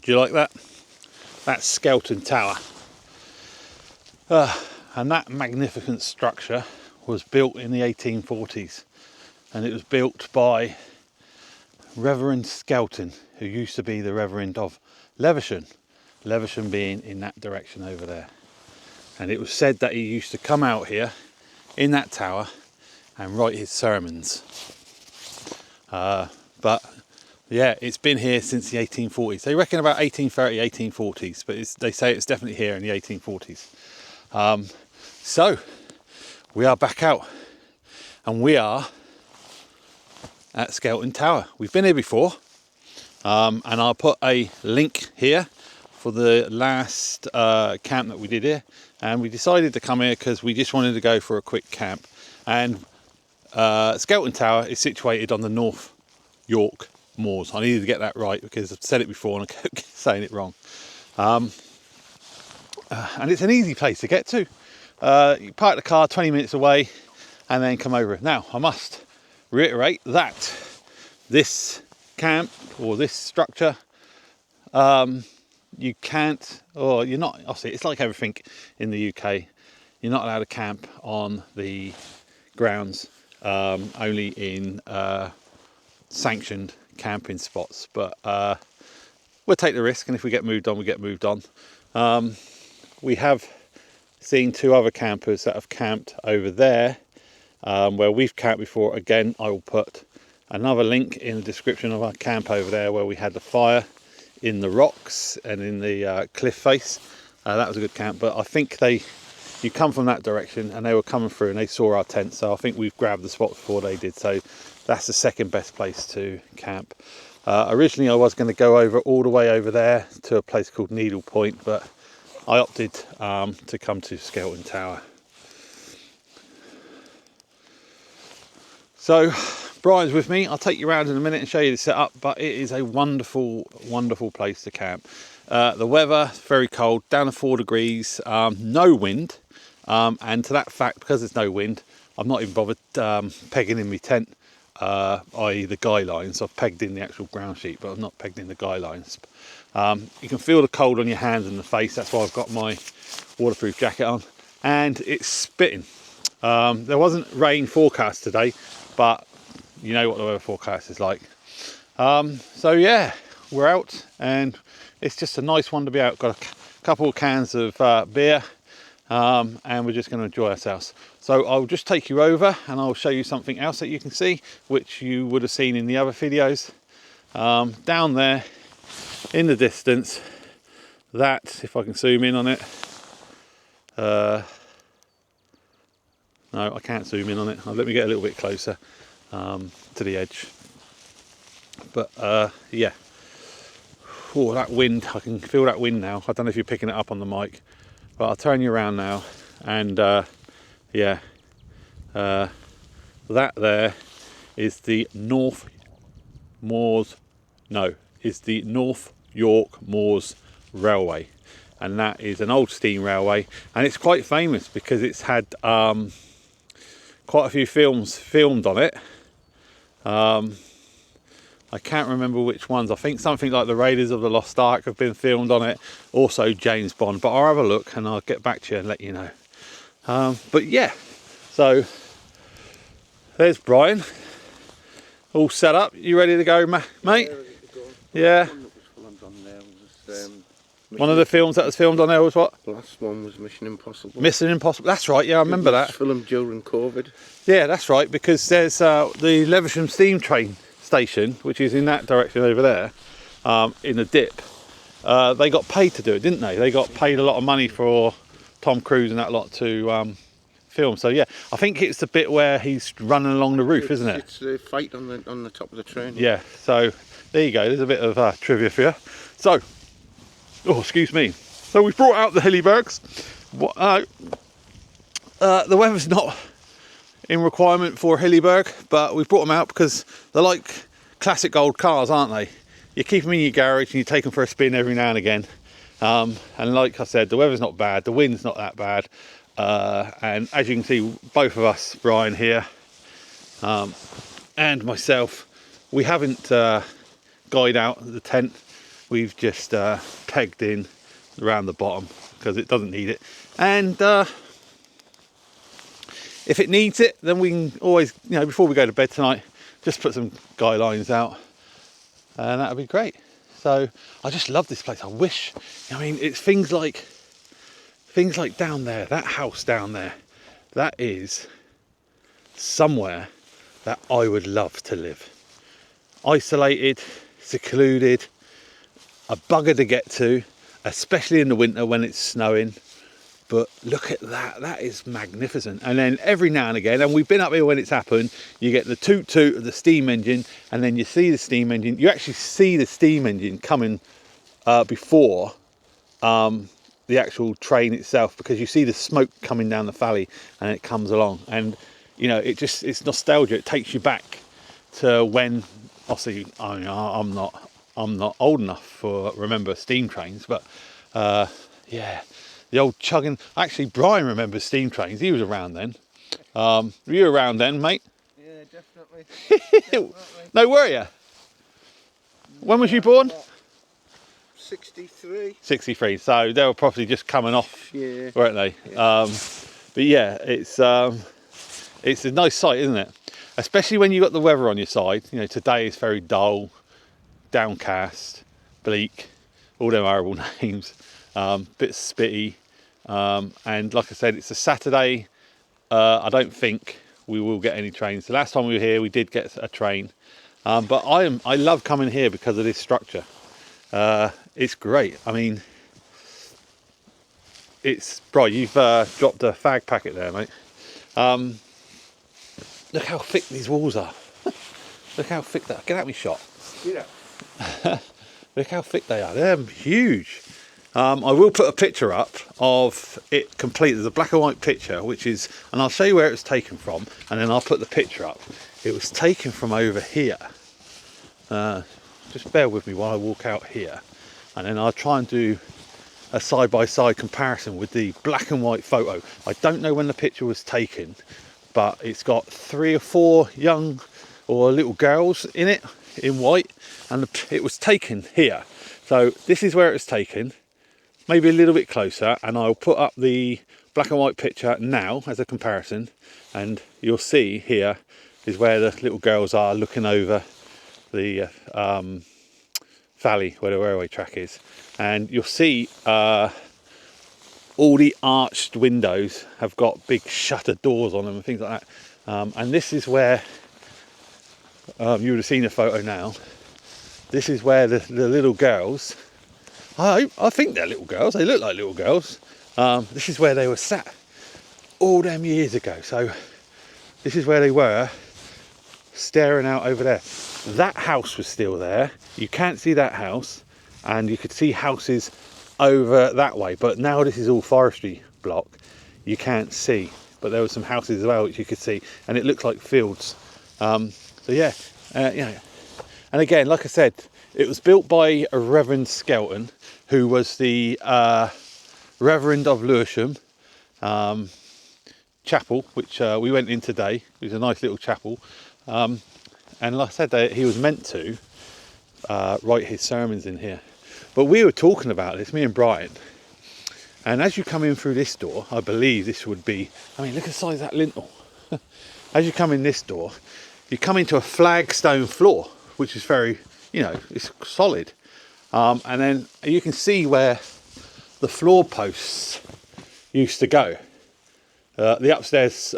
Do you like that? That's Skelton Tower. And that magnificent structure was built in the 1840s. And it was built by Reverend Skelton, who used to be the Reverend of Levisham. Levisham being in that direction over there. And it was said that he used to come out here in that tower and write his sermons. But yeah, it's been here since the 1840s. They reckon about 1830, 1840s, but they say it's definitely here in the 1840s. So we are back out, and we are at Skelton Tower. We've been here before, and I'll put a link here for the last camp that we did here. And we decided to come here because we just wanted to go for a quick camp. And Skelton Tower is situated on the North York Moors. I needed to get that right because I've said it before and I kept saying it wrong. And it's an easy place to get to. You park the car 20 minutes away and then come over. Now, I must reiterate that this camp or this structure, you can't, or you're not, obviously it's like everything in the UK, you're not allowed to camp on the grounds, only in sanctioned camping spots. But we'll take the risk, and if we get moved on, we get moved on. We have seen two other campers that have camped over there, where we've camped before. Again, I will put another link in the description of our camp over there, where we had the fire in the rocks and in the cliff face. That was a good camp, but I think you come from that direction and they were coming through and they saw our tent, so I think we've grabbed the spot before they did. So that's the second best place to camp. Originally I was going to go all the way over there to a place called Needle Point, but I opted to come to Skelton Tower. So Brian's with me. I'll take you around in a minute and show you the setup, but it is a wonderful, wonderful place to camp. The weather, very cold, down to 4 degrees, no wind. And to that fact, because there's no wind, I'm not even bothered pegging in my tent, i.e. the guy lines. I've pegged in the actual ground sheet, but I've not pegged in the guy lines. You can feel the cold on your hands and the face. That's why I've got my waterproof jacket on. And it's spitting. There wasn't rain forecast today, but you know what the weather forecast is like. So yeah, we're out, and it's just a nice one to be out. Got a couple of cans of beer, and we're just going to enjoy ourselves. So I'll just take you over and I'll show you something else that you can see, which you would have seen in the other videos. Down there in the distance, that, if I can zoom in on it, no, I can't zoom in on it. Let me get a little bit closer to the edge. But yeah, oh, that wind, I can feel that wind now. I don't know if you're picking it up on the mic, but I'll turn you around now. And yeah, that there is the North York Moors Railway, and that is an old steam railway, and it's quite famous because it's had quite a few films filmed on it. I can't remember which ones. I think something like the Raiders of the Lost Ark have been filmed on it, also James Bond, but I'll have a look and I'll get back to you and let you know. But yeah, so there's Brian, all set up. You ready to go, mate? Yeah, ready to go. Yeah. One of the films that was filmed on there was what? The last one was Mission Impossible. Mission Impossible, that's right, yeah, I remember that. It was filmed during COVID. Yeah, that's right, because there's the Levisham steam train station, which is in that direction over there, in the dip. They got paid to do it, didn't they? They got paid a lot of money for Tom Cruise and that lot to film. So yeah, I think it's the bit where he's running along the roof, isn't it? It's the fight on the top of the train. Yeah, so there you go, there's a bit of trivia for you. So, oh, excuse me. So we've brought out the Hillybergs. The weather's not in requirement for a Hillyberg, but we've brought them out because they're like classic old cars, aren't they? You keep them in your garage and you take them for a spin every now and again. And like I said, the weather's not bad, the wind's not that bad. And as you can see, both of us, Brian here, and myself, we haven't guyed out the tent we've just pegged in around the bottom because it doesn't need it. And if it needs it, then we can always, you know, before we go to bed tonight, just put some guy lines out, and that'll be great. So I just love this place. I wish, I mean, it's things like down there, that house down there, that is somewhere that I would love to live. Isolated, secluded, a bugger to get to, especially in the winter when it's snowing. But look at that, that is magnificent. And then every now and again, and we've been up here when it's happened, you get the toot toot of the steam engine, and then you see the steam engine, you actually see the steam engine coming before the actual train itself, because you see the smoke coming down the valley and it comes along. And you know, it's nostalgia. It takes you back to when, obviously, I'm not old enough for remember steam trains, but yeah, the old chugging. Actually, Brian remembers steam trains. He was around then. Were you around then, mate? Yeah, definitely. No, were you? When was you born? 63. 63. So they were probably just coming off, Yeah. weren't they? Yeah. But yeah, it's a nice sight, isn't it? Especially when you've got the weather on your side. You know, today is very dull, downcast, bleak, all them horrible names, bit spitty, and like I said, it's a Saturday. I don't think we will get any trains. The last time we were here, we did get a train, but I love coming here because of this structure. It's great. I mean, it's Brian. You've dropped a fag packet there, mate. Look how thick these walls are. Look how thick they are. Get at me shot. Yeah. Look how thick they are. They're huge. I will put a picture up of it complete. There's a black and white picture, which is, and I'll show you where it was taken from, and then I'll put the picture up. It was taken from over here. Just bear with me while I walk out here, and then I'll try and do a side-by-side comparison with the black and white photo. I don't know when the picture was taken, but it's got 3 or 4 young or little girls in it in white, and it was taken here. So this is where it was taken, maybe a little bit closer, and I'll put up the black and white picture now as a comparison, and you'll see here is where the little girls are looking over the valley where the railway track is, and you'll see all the arched windows have got big shutter doors on them and things like that, and this is where you would have seen a photo now. This is where the little girls, I think they're little girls, they look like little girls, this is where they were sat all them years ago. So this is where they were, staring out over there. That house was still there. You can't see that house, and you could see houses over that way, but now this is all forestry block, you can't see, but there were some houses as well which you could see, and it looked like fields. So yeah, you know, and again, like I said, it was built by a Reverend Skelton, who was the Reverend of Lewisham Chapel, which we went in today. It was a nice little chapel, and like I said, he was meant to write his sermons in here. But we were talking about this, me and Brian, and as you come in through this door, I believe this would be, I mean, look at the size of that lintel. As you come in this door, you come into a flagstone floor, which is very, you know, it's solid. And then you can see where the floor posts used to go. The upstairs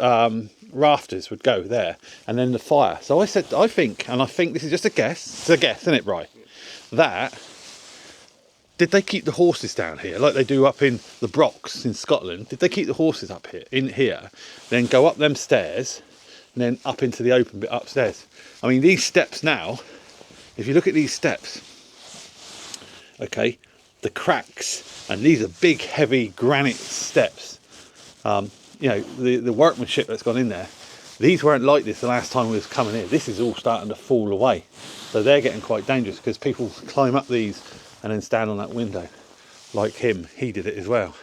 rafters would go there, and then the fire. So I said, I think this is just a guess. It's a guess, isn't it, Bri? That, did they keep the horses down here like they do up in the Brochs in Scotland? Did they keep the horses up here, in here, then go up them stairs, and then up into the open bit upstairs? I mean, these steps now, if you look at these steps, okay, the cracks, and these are big, heavy granite steps. You know, the workmanship that's gone in there, these weren't like this the last time we was coming here. This is all starting to fall away. So they're getting quite dangerous, because people climb up these and then stand on that window. Like him, he did it as well.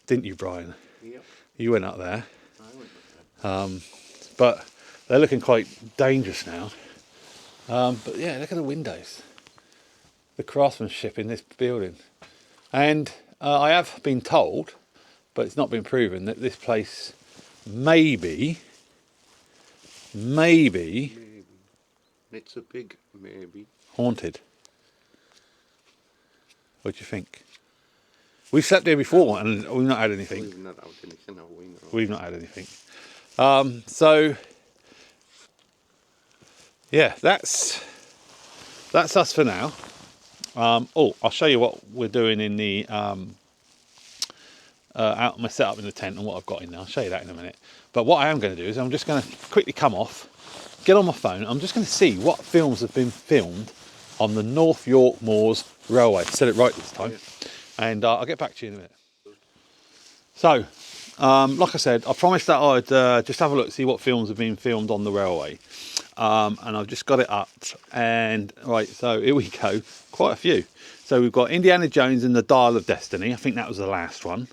Didn't you, Brian? Yep. You went up there. I went up there. But they're looking quite dangerous now. But yeah, look at the windows. the craftsmanship in this building. And I have been told, but it's not been proven, that this place maybe It's a big maybe. haunted. What do you think? We've slept here before and we've not had anything. We've not had anything, have we? No. We've not had anything. So yeah, that's us for now. Oh, I'll show you what we're doing in the out my setup in the tent and what I've got in there. I'll show you that in a minute. But what I am going to do is I'm just going to quickly come off, get on my phone. I'm just going to see what films have been filmed on the North York Moors Railway. Said it right this time. And I'll get back to you in a minute. So, like I said, I promised that I'd just have a look, see what films have been filmed on the railway. And I've just got it up. And right, so here we go. Quite a few. So we've got Indiana Jones and the Dial of Destiny. I think that was the last one.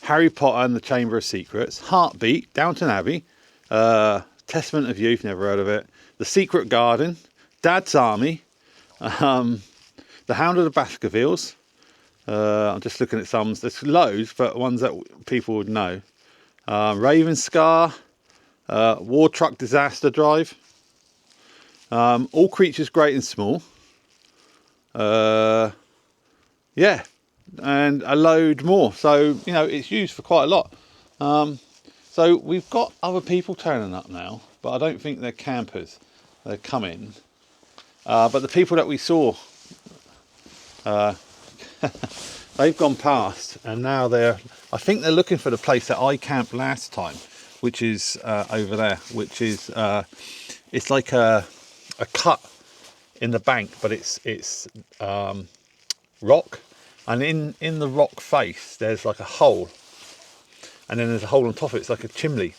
Harry Potter and the Chamber of Secrets. Heartbeat, Downton Abbey. Testament of Youth, never heard of it. The Secret Garden. Dad's Army. The Hound of the Baskervilles. I'm just looking at some. There's loads, but ones that people would know. Ravenscar, War Truck Disaster Drive, All Creatures Great and Small. Yeah, and a load more. So, you know, it's used for quite a lot. So we've got other people turning up now, but I don't think they're campers. They're coming. But the people that we saw, they've gone past, and now I think they're looking for the place that I camped last time, which is over there, which is it's like a cut in the bank, but it's rock, and in the rock face there's like a hole, and then there's a hole on top of it. It's like a chimney,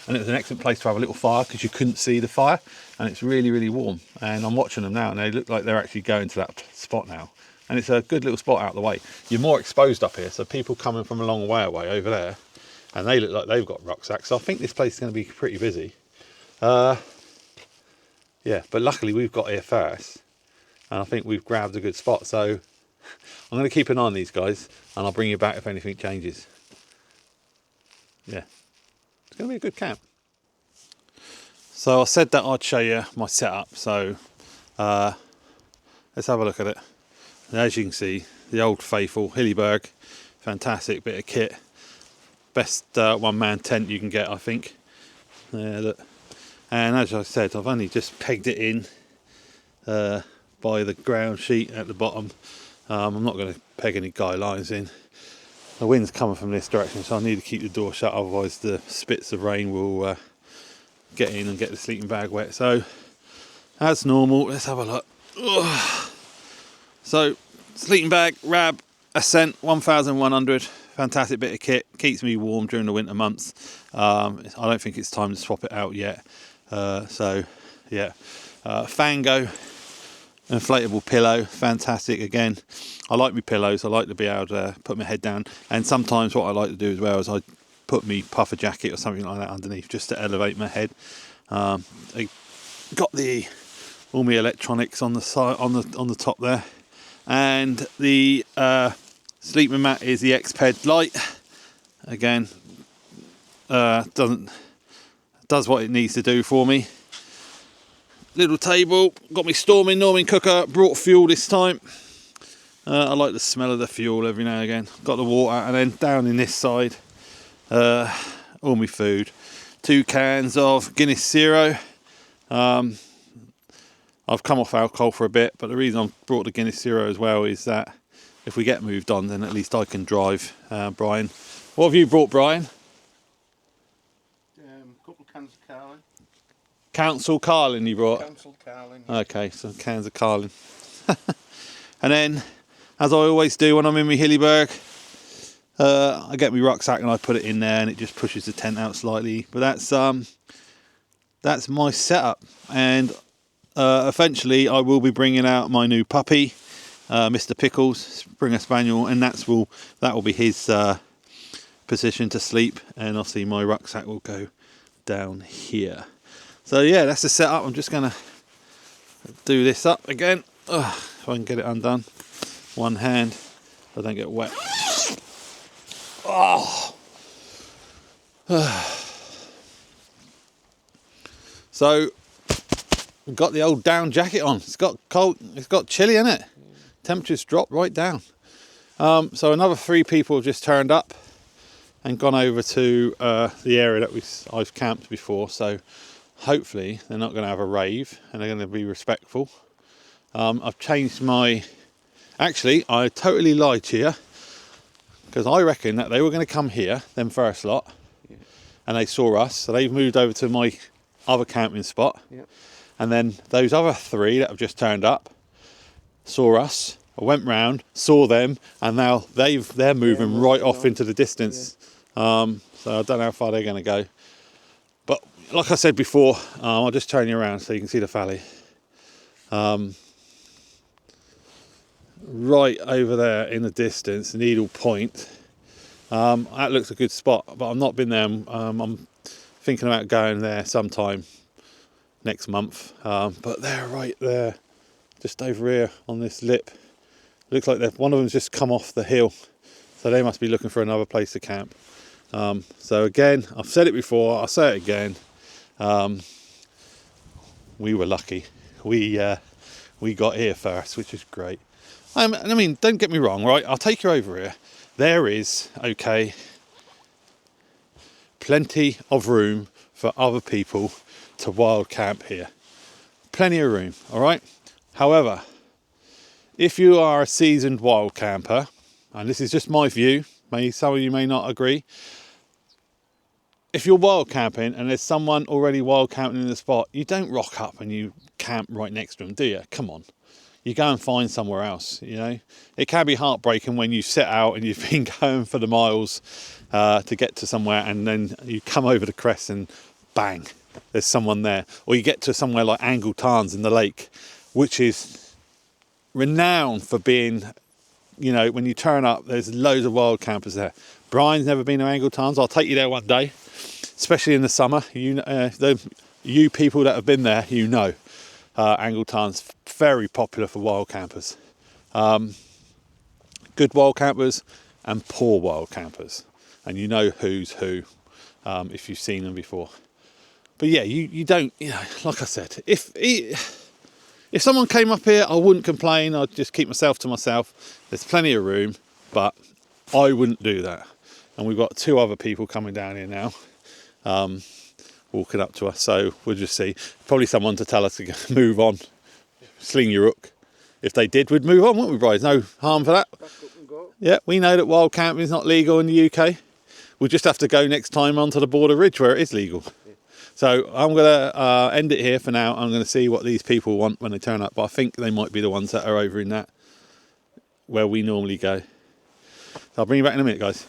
and it was an excellent place to have a little fire because you couldn't see the fire, and it's really, really warm. And I'm watching them now, and they look like they're actually going to that spot now. And it's a good little spot out of the way. You're more exposed up here, so people coming from a long way away over there, and they look like they've got rucksacks. So I think this place is going to be pretty busy. Yeah, but luckily we've got here first, and I think we've grabbed a good spot. So I'm going to keep an eye on these guys, and I'll bring you back if anything changes. Yeah, it's going to be a good camp. So I said that I'd show you my setup. So let's have a look at it. And as you can see, the old faithful Hillyberg, fantastic bit of kit. Best one-man tent you can get, I think. Yeah, look. And as I said, I've only just pegged it in by the ground sheet at the bottom. I'm not going to peg any guy lines in. The wind's coming from this direction, so I need to keep the door shut, otherwise the spits of rain will get in and get the sleeping bag wet. So, as normal, let's have a look. Ugh. So, sleeping bag, Rab, Ascent 1100, fantastic bit of kit, keeps me warm during the winter months. I don't think it's time to swap it out yet. So, yeah, Fango, inflatable pillow, fantastic again. I like my pillows, I like to be able to put my head down, and sometimes what I like to do as well is I put me puffer jacket or something like that underneath just to elevate my head. I got all my electronics on the side, on the top there. And the sleeping mat is the Xped Lite. Again, does what it needs to do for me. Little table, got my Norming cooker, brought fuel this time. I like the smell of the fuel every now and again. Got the water, and then down in this side, all my food. 2 cans of Guinness Zero. I've come off alcohol for a bit, but the reason I've brought the Guinness Zero as well is that if we get moved on, then at least I can drive. Brian, what have you brought, Brian? A couple of cans of Carling. Council Carling you brought? Council Carling. Yeah. Okay, so cans of Carling. And then, as I always do when I'm in my Hillyberg, I get my rucksack and I put it in there, and it just pushes the tent out slightly. But that's my setup, and eventually I will be bringing out my new puppy, Mr. Pickles, Springer Spaniel, and that will be his position to sleep, and obviously my rucksack will go down here. So yeah, that's the setup. I'm just going to do this up again. if I can get it undone. One hand, so I don't get wet. Oh. So we've got the old down jacket on. It's got cold, it's got chilly in it. Temperatures dropped right down. So another 3 people have just turned up and gone over to the area that I've camped before. So hopefully they're not going to have a rave and they're going to be respectful. I've changed my... Actually, I totally lied to you, because I reckon that they were going to come here, them first lot, and they saw us, so they've moved over to my other camping spot. And then those other 3 that have just turned up saw us. I went round, saw them, and now they're moving right off into the distance. So I don't know how far they're going to go. But like I said before, I'll just turn you around so you can see the valley. Right over there in the distance, Needle Point. That looks a good spot, but I've not been there. I'm thinking about going there sometime next month. But they're right there, just over here on this lip. Looks like one of them's just come off the hill, so they must be looking for another place to camp. So again, I've said it before, I'll say it again. We were lucky. We got here first, which is great. I mean, don't get me wrong, right? I'll take you over here. There is, okay, plenty of room for other people to wild camp here. Plenty of room, all right? However, if you are a seasoned wild camper, and this is just my view, some of you may not agree. If you're wild camping and there's someone already wild camping in the spot, you don't rock up and you camp right next to them, do you? Come on. You go and find somewhere else, you know. It can be heartbreaking when you set out and you've been going for the miles to get to somewhere, and then you come over the crest and bang, there's someone there. Or you get to somewhere like Angle Tarns in the lake, which is renowned for being, you know, when you turn up, there's loads of wild campers there. Brian's never been to Angle Tarns. I'll take you there one day, especially in the summer. You people that have been there, you know. Angle Tarn's very popular for wild campers. Good wild campers and poor wild campers, and you know who's who if you've seen them before. But yeah, you don't, you know, like I said, if someone came up here, I wouldn't complain. I'd just keep myself to myself. There's plenty of room, but I wouldn't do that. And we've got 2 other people coming down here now, walking up to us, so we'll just see. Probably someone to tell us to move on, sling your hook. If they did, we'd move on, wouldn't we, Bryce? No harm for that. Back up and go. Yeah, we know that wild camping is not legal in the UK. We'll just have to go next time onto the Border Ridge where it is legal. So I'm going to end it here for now. I'm going to see what these people want when they turn up, but I think they might be the ones that are over in that, where we normally go. So I'll bring you back in a minute, guys.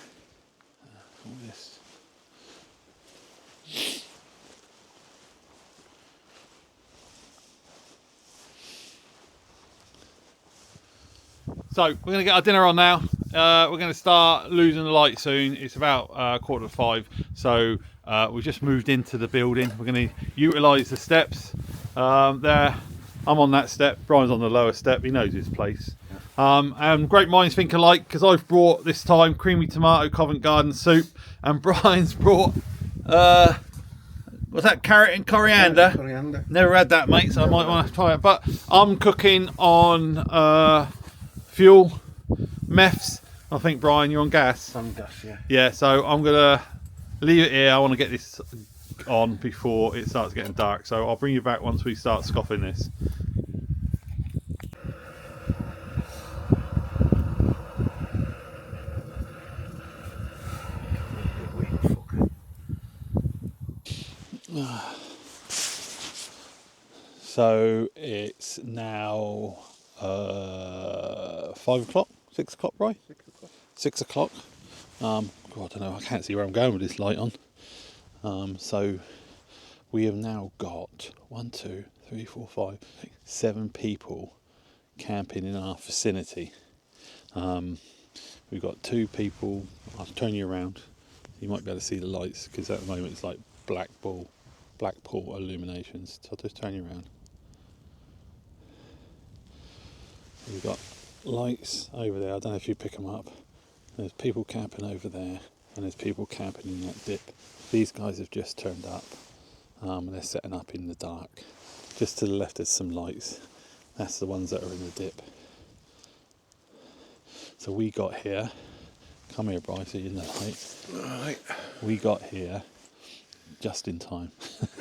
So we're going to get our dinner on now. We're going to start losing the light soon. It's about 4:45. So we've just moved into the building. We're going to utilise the steps. There, I'm on that step. Brian's on the lower step. He knows his place. And great minds think alike, because I've brought this time creamy tomato Covent Garden soup, and Brian's brought what's that, carrot and coriander? Yeah, coriander. Never had that, mate, so I might want to try it. But I'm cooking on fuel, meths. I think, Brian, you're on gas. Some gas, yeah. Yeah, so I'm gonna leave it here. I want to get this on before it starts getting dark, so I'll bring you back once we start scoffing this. So it's now 5 o'clock, 6 o'clock, right? 6 o'clock. 6 o'clock. God, I don't know, I can't see where I'm going with this light on. So we have now got 1, 2, 3, 4, 5, 6, 7 people camping in our vicinity. We've got 2 people. I'll turn you around. You might be able to see the lights, because at the moment it's like Blackpool illuminations. So I'll just turn you around. We've got lights over there. I don't know if you pick them up. There's people camping over there, and there's people camping in that dip. These guys have just turned up. They're setting up in the dark. Just to the left there's some lights. That's the ones that are in the dip. So we got here. Come here, Bryce, so you're in the light. Right. We got here just in time,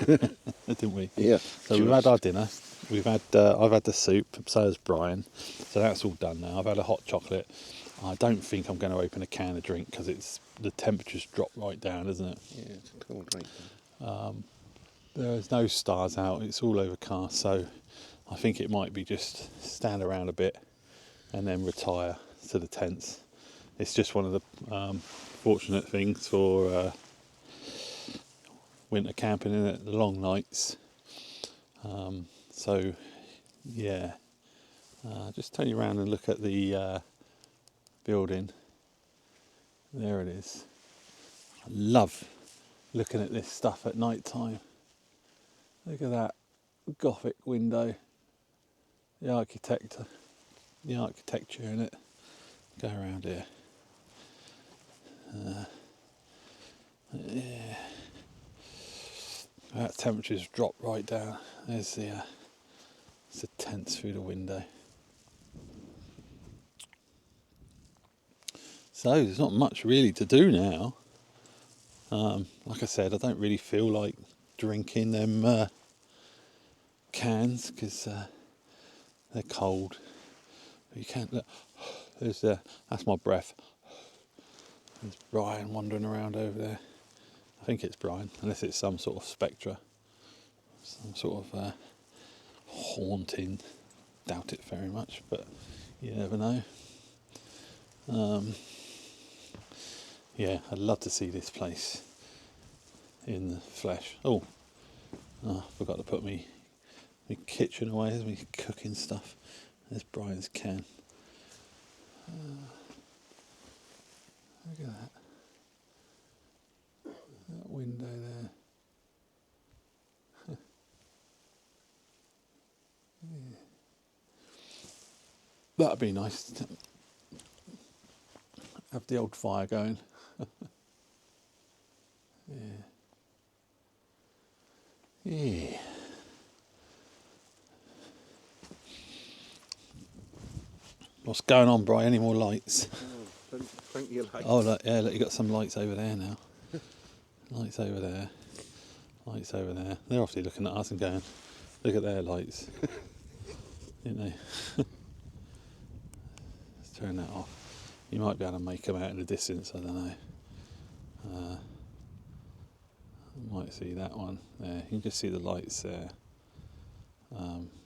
didn't we? Yeah. So we've had our dinner. We've had I've had the soup, so has Brian. So that's all done now. I've had a hot chocolate. I don't think I'm going to open a can of drink because it's the temperature's dropped right down, isn't it? Yeah, it's cold right now. There's no stars out. It's all overcast. So I think it might be just stand around a bit and then retire to the tents. It's just one of the fortunate things for winter camping, in it, the long nights. So yeah, just turn you around and look at the building. There it is. I love looking at this stuff at night time. Look at that Gothic window, the architecture in it. Go around here. Yeah. That temperature's dropped right down. There's the tents through the window. So there's not much really to do now. Like I said, I don't really feel like drinking them cans because they're cold. But you can't look. That's my breath. There's Brian wandering around over there. I think it's Brian, unless it's some sort of spectre, some sort of haunting. Doubt it very much, but you never know. Yeah, I'd love to see this place in the flesh. Oh, I forgot to put my kitchen away. There's my cooking stuff. There's Brian's can. Look at that. That window there. Yeah. That'd be nice to have the old fire going. Yeah. What's going on, Brian? Any more lights? Plenty of lights. Oh, look, yeah, look, you got some lights over there now. Lights over there. Lights over there. They're obviously looking at us and going, look at their lights. Didn't they? Let's turn that off. You might be able to make them out in the distance, I don't know. Might see that one there. You can just see the lights there.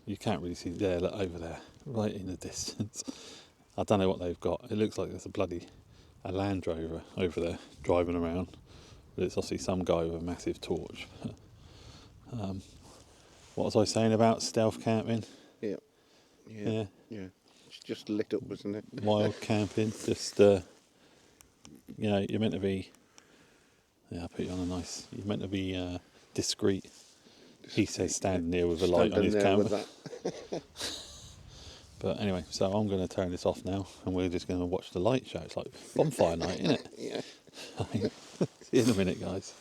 You can't really see there, look over there, right in the distance. I don't know what they've got. It looks like there's a Land Rover over there driving around, but it's obviously some guy with a massive torch. What was I saying about stealth camping? Yeah. It's just lit up, wasn't it? Wild camping, just you're meant to be. Yeah, I'll put you on a nice. You're meant to be discreet. He says standing there with a light on his camera. But anyway, so I'm going to turn this off now, and we're just going to watch the light show. It's like bonfire night, isn't it? Yeah. See you in a minute, guys.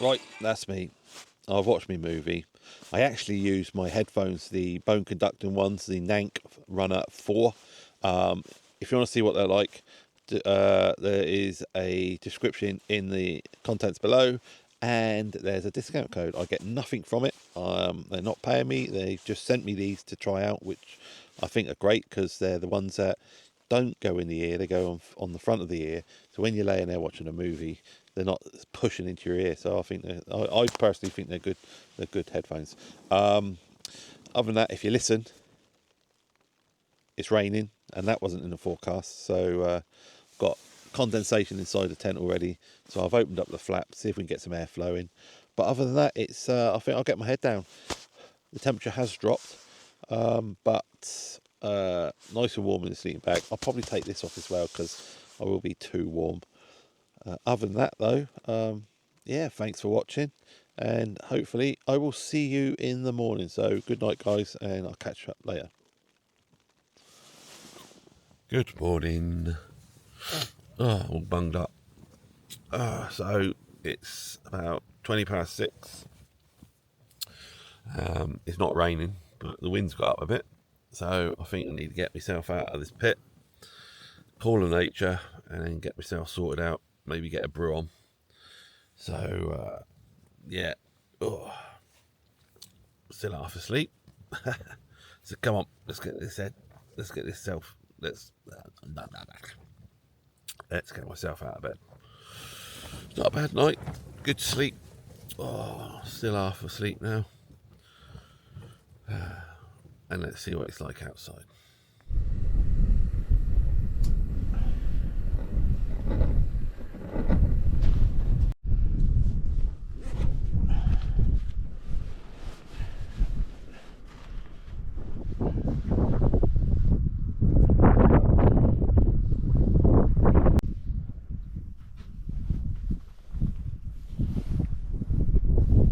Right, that's me. I've watched my movie. I actually used my headphones, the bone conducting ones, the Nank Runner 4. If you want to see what they're like, there is a description in the contents below, and there's a discount code. I get nothing from it. They're not paying me. They just sent me these to try out, which I think are great because they're the ones that don't go in the ear. They go on the front of the ear. So when you're laying there watching a movie, they're not pushing into your ear. So I think I personally think they're good. They're good headphones. Other than that, if you listen, it's raining, and that wasn't in the forecast. So got condensation inside the tent already, so I've opened up the flap, see if we can get some air flowing. But other than that, it's I think I'll get my head down. The temperature has dropped, but nice and warm in the sleeping bag. I'll probably take this off as well because I will be too warm. Other than that though, yeah, thanks for watching, and hopefully I will see you in the morning. So good night guys, and I'll catch you up later. Good morning. All bunged up. So it's about 20 past 6. It's not raining, but the wind's got up a bit, so I think I need to get myself out of this pit, call on nature, and then get myself sorted out, maybe get a brew on. So yeah, still half asleep. So come on, let's get this head, let's get this self, let's get myself out of bed. It's not a bad night, good sleep. Still half asleep now. And let's see what it's like outside.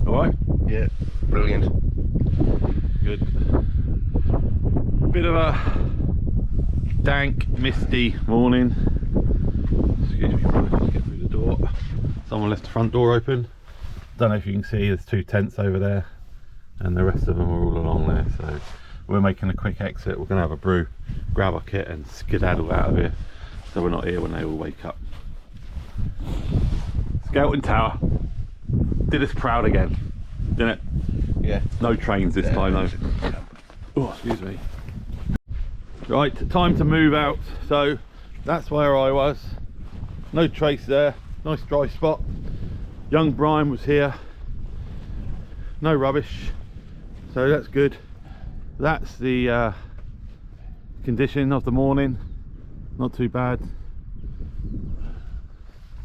All right. Yeah, brilliant. Good. Bit of a dank, misty morning. Excuse me, let's get through the door. Someone left the front door open. Don't know if you can see, there's 2 tents over there, and the rest of them are all along there. So we're making a quick exit. We're going to have a brew, grab our kit, and skedaddle out of here, so we're not here when they all wake up. Skelton Tower did us proud again, didn't it? Yeah. No trains this time though. Oh, excuse me. Right, time to move out. So that's where I was. No trace there. Nice dry spot. Young Brian was here. No rubbish. So that's good. That's the condition of the morning. Not too bad.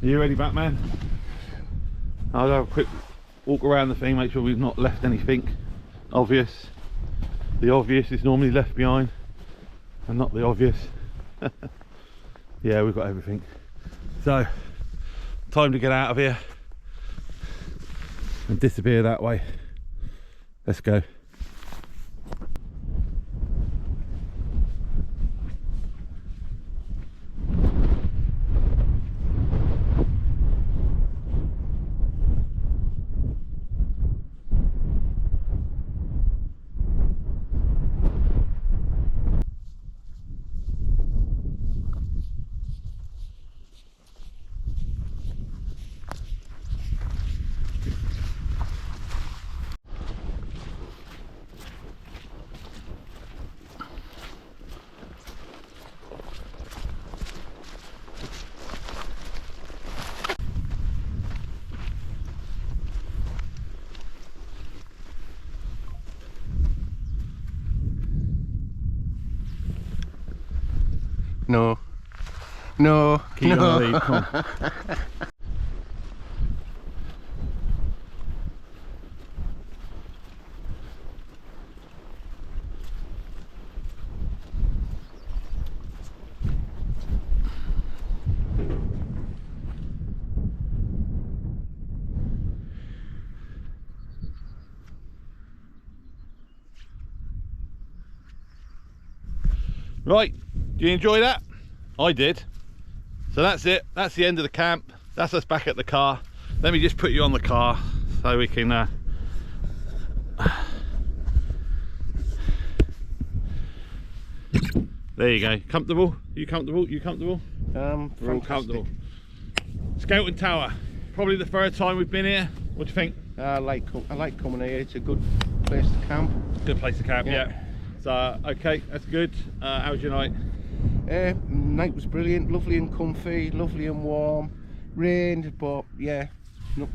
Are you ready, Batman? I'll have a quick walk around the thing, make sure we've not left anything obvious. The obvious is normally left behind, and not the obvious. Yeah, we've got everything. So, time to get out of here and disappear that way. Let's go. No. No. Keep no. on the lead, come on. Right, do you enjoy that? I did. So that's it, that's the end of the camp. That's us back at the car. Let me just put you on the car so we can there you go. Comfortable? You comfortable? You comfortable? We're all comfortable. Skelton Tower, probably the third time we've been here. What do you think? I like coming here. It's a good place to camp. Good place to camp, yeah. So okay, that's good. How was your night? Night was brilliant, lovely and comfy, lovely and warm. Rained, but yeah, not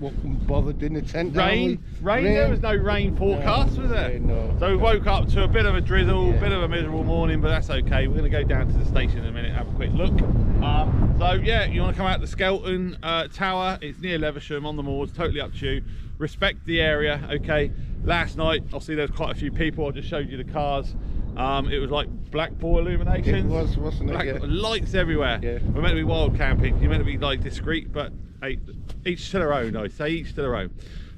bothered in the tent. Rain? There was no rain forecast, was there? No. So we woke up to a bit of a drizzle, bit of a miserable morning, but that's okay. We're going to go down to the station in a minute, have a quick look. So So yeah, you want to come out to Skelton Tower, it's near Leversham on the moors, totally up to you. Respect the area, okay? Last night, obviously there was quite a few people, I just showed you the cars. It was like black ball illuminations. It was, wasn't it? Black, Yeah. lights everywhere. Yeah. We're meant to be wild camping, you're meant to be like discreet, but hey, each to their own, I say, each to their own.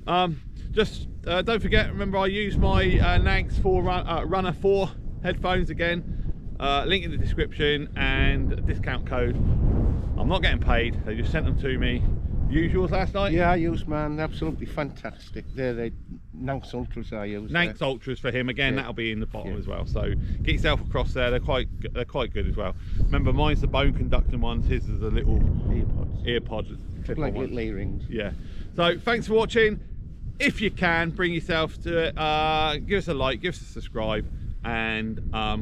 Don't forget, remember I use my Nags Runner 4 headphones again. Link in the description and discount code. I'm not getting paid, they just sent them to me. You used yours last night? Yeah, I used mine, absolutely fantastic. They're the Nanks Ultras I use. Nanks Ultras for him again, Yeah. that'll be in the bottom Yeah. as well. So get yourself across there, they're quite good as well. Remember, mine's the bone conducting ones, his is the little earpod clip-on Like ones. little earrings. Yeah. So thanks for watching. If you can, bring yourself to it. Give us a like, give us a subscribe, and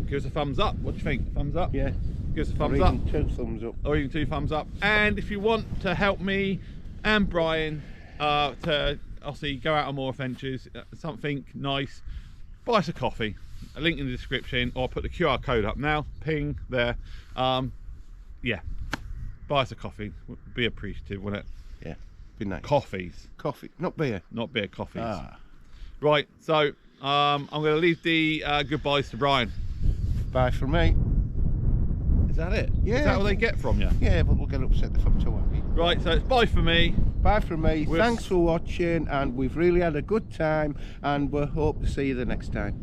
give us a thumbs up. What do you think? Thumbs up? Yeah. Give us a Or thumbs up. even 2 thumbs up. Or even 2 thumbs up. And if you want to help me and Brian to obviously go out on more adventures, something nice, buy us a coffee. A link in the description, or I'll put the QR code up now. Ping there. Yeah, buy us a coffee. Be appreciative, wouldn't it? Yeah. Be nice. Coffees, Coffee, not beer. not beer, coffees. Ah. Right, so I'm going to leave the goodbyes to Brian. Bye from me. Is that it? Yeah. Is that what they get from you? Yeah, but we'll get upset if I'm too happy. Right, so it's bye for me. Bye from me. We'll Thanks for watching, and we've really had a good time, and we hope to see you the next time.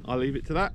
I'll leave it to that.